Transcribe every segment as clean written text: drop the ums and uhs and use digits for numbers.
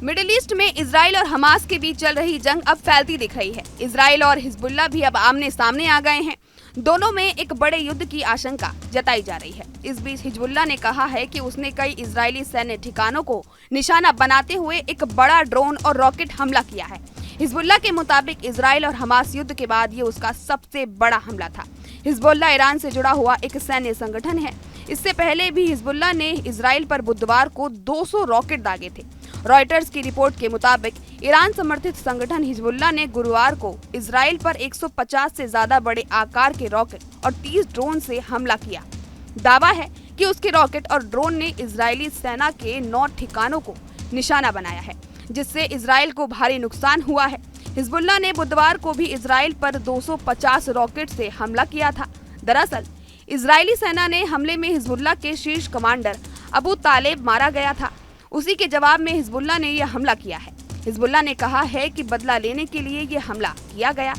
Middle east में Israel और Hamas के बीच चल रही जंग अब फैलती दिख रही है। इजराइल और हिजबुल्लाह भी अब आमने सामने आ गए हैं। दोनों में एक बड़े युद्ध की आशंका जताई जा रही है। इस बीच हिजबुल्लाह ने कहा है कि उसने कई इजरायली सैन्य ठिकानों को निशाना बनाते हुए एक बड़ा ड्रोन और रॉकेट हमला किया है। हिजबुल्लाह के मुताबिक इजराइल और हमास युद्ध के बाद ये उसका सबसे बड़ा हमला था। हिजबुल्लाह ईरान से जुड़ा हुआ एक सैन्य संगठन है। इससे पहले भी हिजबुल्लाह ने इजराइल पर बुधवार को 200 रॉकेट दागे थे। रॉयटर्स की रिपोर्ट के मुताबिक ईरान समर्थित संगठन हिजबुल्लाह ने गुरुवार को इजराइल पर 150 से ज्यादा बड़े आकार के रॉकेट और 30 ड्रोन से हमला किया। दावा है कि उसके रॉकेट और ड्रोन ने इजरायली सेना के 9 ठिकानों को निशाना बनाया है, जिससे इजराइल को भारी नुकसान हुआ है। हिजबुल्लाह ने बुधवार को भी इजराइल पर 250 रॉकेट से हमला किया था। दरअसल इजरायली सेना ने हमले में हिजबुल्लाह के शीर्ष कमांडर अबू तालेब मारा गया था। उसी के जवाब में हिजबुल्लाह ने यह हमला किया है। हिजबुल्लाह ने कहा है कि बदला लेने के लिए यह हमला किया गया।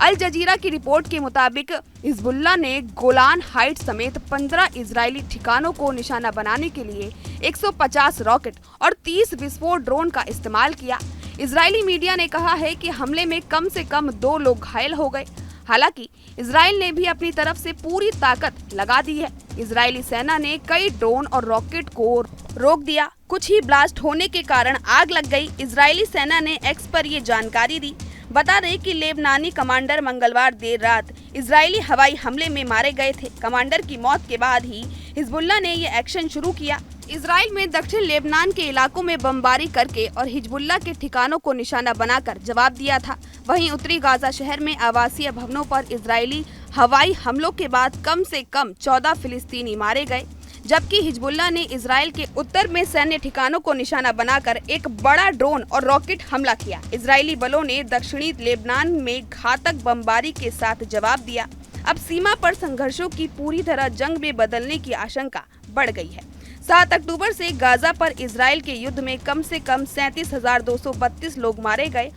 अल जजीरा की रिपोर्ट के मुताबिक हिजबुल्लाह ने गोलान हाइट्स समेत 15 इजरायली ठिकानों को निशाना बनाने के लिए 150 रॉकेट और 30 विस्फोट ड्रोन का इस्तेमाल किया। इजरायली मीडिया ने कहा है कि हमले में कम से कम 2 लोग घायल हो गए। हालांकि इजराइल ने भी अपनी तरफ से पूरी ताकत लगा दी है। इजरायली सेना ने कई ड्रोन और रॉकेट को रोक दिया। कुछ ही ब्लास्ट होने के कारण आग लग गई। इजरायली सेना ने एक्स पर ये जानकारी दी। बता दें कि लेबनानी कमांडर मंगलवार देर रात इजरायली हवाई हमले में मारे गए थे। कमांडर की मौत के बाद ही हिजबुल्लाह ने ये एक्शन शुरू किया। इजराइल में दक्षिण लेबनान के इलाकों में बमबारी करके और हिजबुल्लाह के ठिकानों को निशाना बनाकर जवाब दिया था। वहीं उत्तरी गाजा शहर में आवासीय भवनों पर इजरायली हवाई हमलों के बाद कम से कम 14 फिलिस्तीनी मारे गए, जबकि हिजबुल्लाह ने इजराइल के उत्तर में सैन्य ठिकानों को निशाना बनाकर एक बड़ा ड्रोन और रॉकेट हमला किया। इजरायली बलों ने दक्षिणी लेबनान में घातक बमबारी के साथ जवाब दिया। अब सीमा पर संघर्षों की पूरी तरह जंग में बदलने की आशंका बढ़ गई है। 7 अक्टूबर से गाजा पर इजराइल के युद्ध में कम से कम 37,232 लोग मारे गए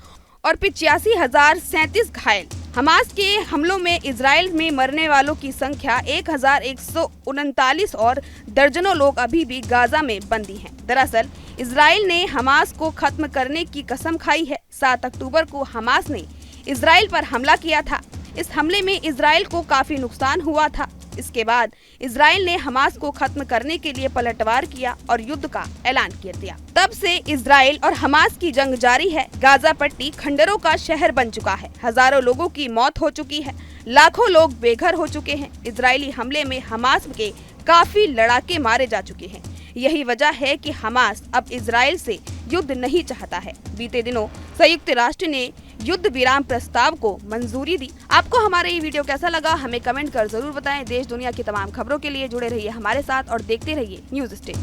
और 85,037 घायल। हमास के हमलों में इजराइल में मरने वालों की संख्या 1,139 और दर्जनों लोग अभी भी गाजा में बंदी हैं। दरअसल इजराइल ने हमास को खत्म करने की कसम खाई है। 7 अक्टूबर को हमास ने इजराइल पर हमला किया था। इस हमले में इजराइल को काफी नुकसान हुआ था। इसके बाद इजराइल ने हमास को खत्म करने के लिए पलटवार किया और युद्ध का ऐलान कर दिया। तब से इजराइल और हमास की जंग जारी है। गाजा पट्टी खंडरों का शहर बन चुका है। हजारों लोगों की मौत हो चुकी है। लाखों लोग बेघर हो चुके हैं। इजरायली हमले में हमास के काफी लड़ाके मारे जा चुके हैं। यही वजह है कि हमास अब इजराइल से युद्ध नहीं चाहता है। बीते दिनों संयुक्त राष्ट्र ने युद्ध विराम प्रस्ताव को मंजूरी दी। आपको हमारा ये वीडियो कैसा लगा हमें कमेंट कर जरूर बताएं। देश दुनिया की तमाम खबरों के लिए जुड़े रहिए हमारे साथ और देखते रहिए न्यूज़ स्टेट।